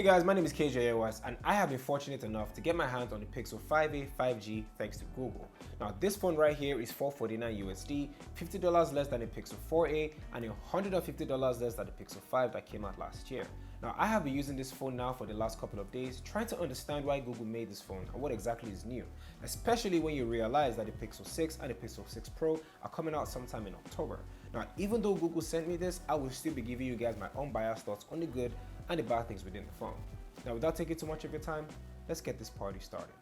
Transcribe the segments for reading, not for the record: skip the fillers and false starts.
guys, my name is KJOS and I have been fortunate enough to get my hands on the Pixel 5a 5G thanks to Google. Now this phone right here is $449 USD, $50 less than the Pixel 4a and $150 less than the Pixel 5 that came out last year. Now I have been using this phone now for the last couple of days trying to understand why Google made this phone and what exactly is new, especially when you realize that the Pixel 6 and the Pixel 6 Pro are coming out sometime in October. Now even though Google sent me this, I will still be giving you guys my unbiased thoughts on the good and the bad things within the phone. Now without taking too much of your time, let's get this party started.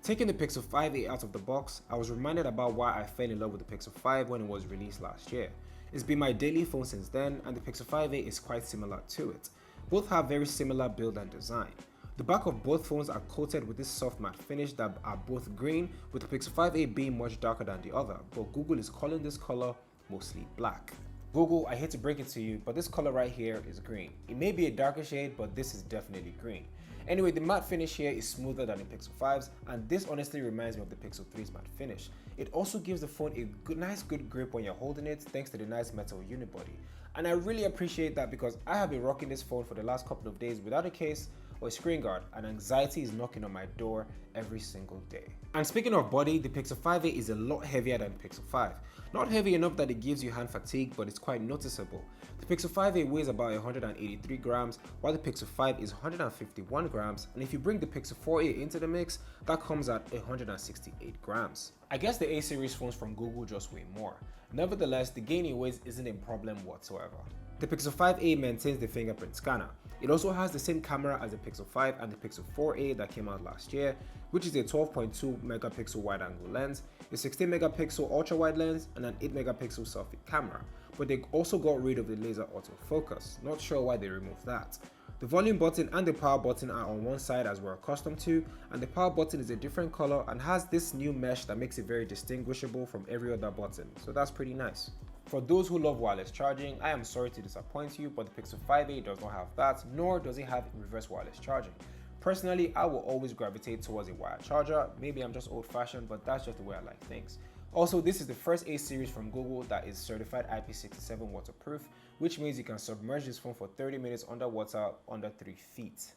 Taking the Pixel 5a out of the box, I was reminded about why I fell in love with the Pixel 5 when it was released last year. It's been my daily phone since then and the Pixel 5a is quite similar to it. Both have very similar build and design. The back of both phones are coated with this soft matte finish that are both green, with the Pixel 5a being much darker than the other, but Google is calling this color mostly black. Google, I hate to break it to you, but this color right here is green. It may be a darker shade, but this is definitely green. Anyway, the matte finish here is smoother than the Pixel 5's, and this honestly reminds me of the Pixel 3's matte finish. It also gives the phone a nice good grip when you're holding it thanks to the nice metal unibody. And I really appreciate that because I have been rocking this phone for the last couple of days without a case or a screen guard, and anxiety is knocking on my door every single day. And speaking of body, the Pixel 5a is a lot heavier than the Pixel 5. Not heavy enough that it gives you hand fatigue, but it's quite noticeable. The Pixel 5a weighs about 183 grams, while the Pixel 5 is 151 grams, and if you bring the Pixel 4a into the mix, that comes at 168 grams. I guess the A series phones from Google just weigh more. Nevertheless, the gain in weight isn't a problem whatsoever. The Pixel 5a maintains the fingerprint scanner. It also has the same camera as the Pixel 5 and the Pixel 4a that came out last year, which is a 12.2 megapixel wide-angle lens, a 16 megapixel ultra-wide lens, and an 8 megapixel selfie camera. But they also got rid of the laser autofocus. Not sure why they removed that. The volume button and the power button are on one side as we're accustomed to, and the power button is a different color and has this new mesh that makes it very distinguishable from every other button, so that's pretty nice. For those who love wireless charging, I am sorry to disappoint you, but the Pixel 5a does not have that, nor does it have reverse wireless charging. Personally, I will always gravitate towards a wired charger. Maybe I'm just old-fashioned, but that's just the way I like things. Also, this is the first A series from Google that is certified IP67 waterproof, which means you can submerge this phone for 30 minutes underwater under 3 feet.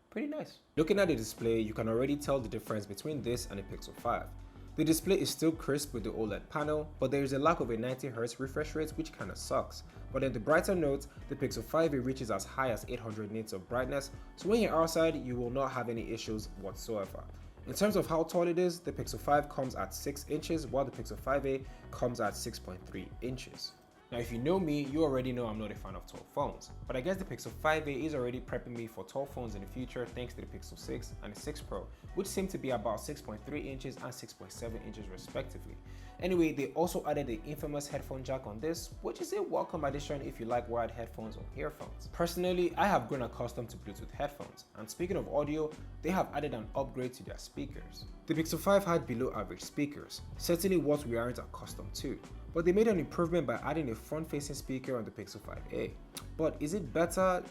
Pretty nice. Looking at the display, you can already tell the difference between this and the Pixel 5. The display is still crisp with the OLED panel, but there is a lack of a 90Hz refresh rate, which kinda sucks. But on the brighter note, the Pixel 5a reaches as high as 800 nits of brightness, so when you're outside, you will not have any issues whatsoever. In terms of how tall it is, the Pixel 5 comes at 6 inches, while the Pixel 5a comes at 6.3 inches. Now if you know me, you already know I'm not a fan of tall phones, but I guess the Pixel 5a is already prepping me for tall phones in the future thanks to the Pixel 6 and the 6 Pro, which seem to be about 6.3 inches and 6.7 inches respectively. Anyway, they also added the infamous headphone jack on this, which is a welcome addition if you like wired headphones or earphones. Personally, I have grown accustomed to Bluetooth headphones, and speaking of audio, they have added an upgrade to their speakers. The Pixel 5 had below average speakers, certainly what we aren't accustomed to, but they made an improvement by adding a front-facing speaker on the Pixel 5a. But is it better?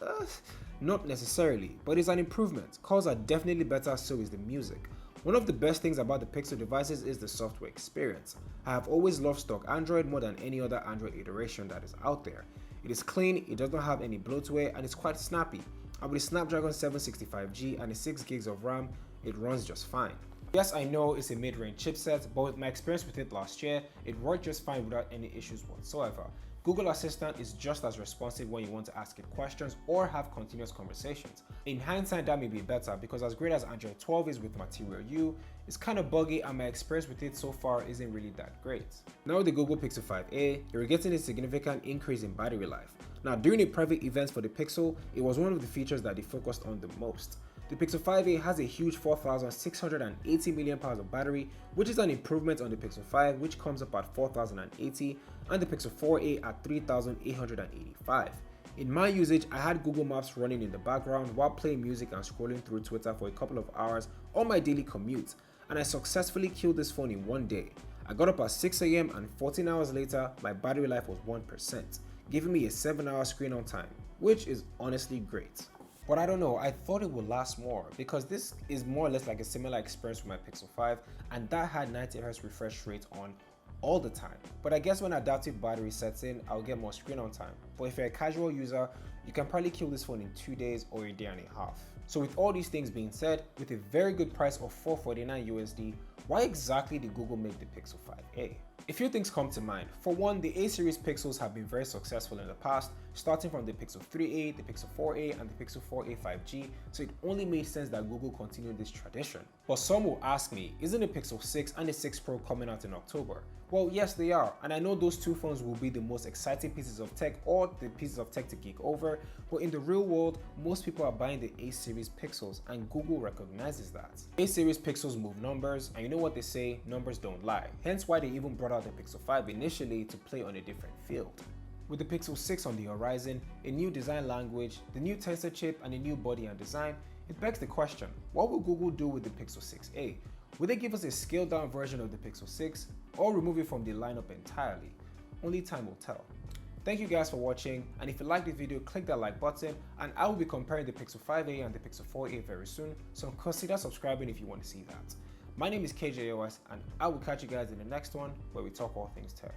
Not necessarily, but it's an improvement. Calls are definitely better, so is the music. One of the best things about the Pixel devices is the software experience. I have always loved stock Android more than any other Android iteration that is out there. It is clean, it does not have any bloatware, and it's quite snappy. And with the Snapdragon 765G and the 6 gigs of RAM, it runs just fine. Yes, I know it's a mid-range chipset, but with my experience with it last year, it worked just fine without any issues whatsoever. Google Assistant is just as responsive when you want to ask it questions or have continuous conversations. In hindsight, that may be better because as great as Android 12 is with Material You, it's kind of buggy and my experience with it so far isn't really that great. Now with the Google Pixel 5a, you're getting a significant increase in battery life. Now during the private events for the Pixel, it was one of the features that they focused on the most. The Pixel 5a has a huge 4,680 mAh of battery, which is an improvement on the Pixel 5, which comes up at 4,080, and the Pixel 4a at 3,885. In my usage, I had Google Maps running in the background while playing music and scrolling through Twitter for a couple of hours on my daily commute, and I successfully killed this phone in one day. I got up at 6 AM and 14 hours later, my battery life was 1%, giving me a 7-hour screen on time, which is honestly great. But I don't know, I thought it would last more because this is more or less like a similar experience with my Pixel 5 and that had 90Hz refresh rate on all the time. But I guess when adaptive battery sets in, I'll get more screen on time. But if you're a casual user, you can probably kill this phone in 2 days or a day and a half. So with all these things being said, with a very good price of $449 USD, why exactly did Google make the Pixel 5a? A few things come to mind. For one, the A series Pixels have been very successful in the past, starting from the Pixel 3a, the Pixel 4a, and the Pixel 4a 5G, so it only made sense that Google continued this tradition. But some will ask me, isn't the Pixel 6 and the 6 Pro coming out in October? Well, yes they are, and I know those two phones will be the most exciting pieces of tech or the pieces of tech to geek over, but in the real world, most people are buying the A series Pixels and Google recognizes that. A series Pixels move numbers, and you know what they say, numbers don't lie, hence why they even brought out the Pixel 5 initially to play on a different field. With the Pixel 6 on the horizon, a new design language, the new tensor chip, and a new body and design, it begs the question, what will Google do with the Pixel 6a? Will they give us a scaled down version of the Pixel 6 or remove it from the lineup entirely? Only time will tell. Thank you guys for watching, and if you liked the video, click that like button, and I will be comparing the Pixel 5a and the Pixel 4a very soon, so consider subscribing if you want to see that. My name is KJOS, and I will catch you guys in the next one where we talk all things tech.